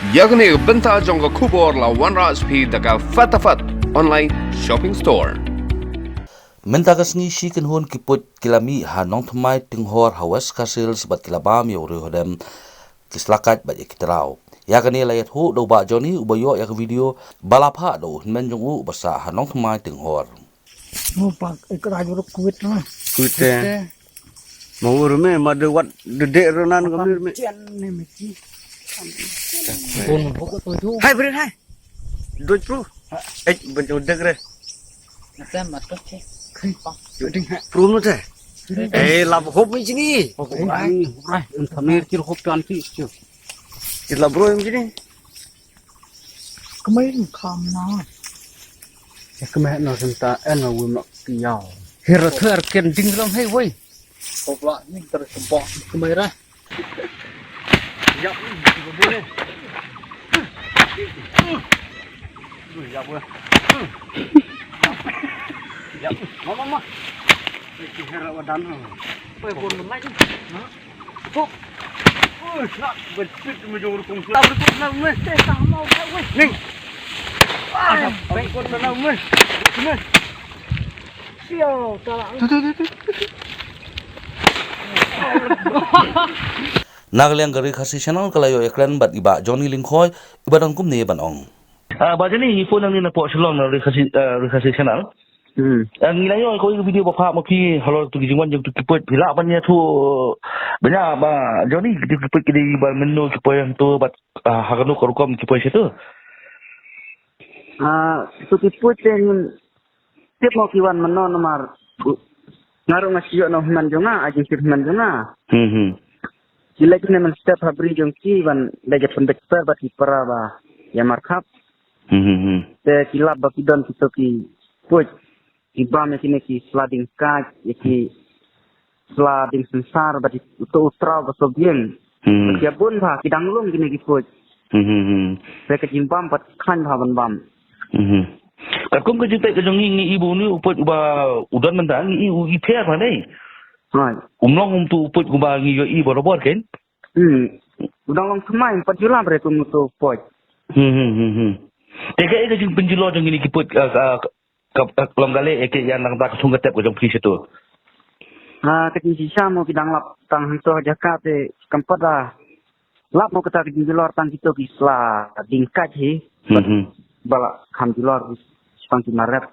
Yakni benta jongga kubor la RiKhasi daga fatafat online shopping store. Mentakas ni si kenhun kiput kilami hanong thmai Tynghor Wkh kasil sebat kilabam yo hodem kislakat ba kitrau. Yakni layat hu do ba joni ubayo yak video balapha do men jongu basa hanong thmai Tynghor. Mau pak ikut aja kuit lah. Kuite. Mau rume madu wat dedek ronan kami rume. Cian nih mesti. Pun pokok tu. Hai beri hai. Doi pro. Bentuk dek re. Saya matok cek. Kripa. Jadi Pro nu teh. Lap hop ni sini. pokok ai. Kami kira hop tuan pi. Kita bro yang sini. Kemarin kam na. Kemarin nasi ta, enggak wujud tiaw. Hero ter ken ding long hey woi. Popla ni tersebut kemarin. Ya, boleh. Ya boleh. Ya, mama. Ini hera wadan. Woi pun lagi. Hop. Nak betul menjadi kongsi. Tak betul nak mesti sama woi. Ning. Baik kau nak mesti. Sial tak. Nagaliang RiKhasi channel kalayo ekran bat iba Johnny Lingkhoy ibadang kum ni banong. Baca ni phone yang ni nak buat selong RiKhasi channel. Ngilayo kau video bapa maki halal tu kijuan jam tu kiput bila banyak tu banyak ba Johnny kiput kidi ba menu kiput yang tu bat hakanu korukom kiput situ. Tu kiput yang tiap mau kiwan menon nomor ngaruh ngasih no man jonga aja sih man jonga. Sila kini men step habri jongki ban lagi pendekter bagi para ba ya markup. Te kilap bagi don kita ki put ibam kini ki sliding kaj ki sliding sensar bagi untuk utra basobian. Dia pun bah kidang lum kini ki put. Saya kejimbam pat kan haban bam. Kum kejutai kejongi ni ibu ni uput ba udan mentang ni ibu iper mana? Right. Umlong tu uput gua ngi yo ibu robot kan? Udah long semai 4 juta berapa untuk poj. Eka jeng penjual jeng ini kiput kelam gale eka yang nang tak sungguh tep jeng pris itu. Kecil sisa mau kidang lap tang hantu aja kate keempat lah. Lap mau kita kecil luar tang kita kislah dingkat sih. Balak kam di luar sepangki maret.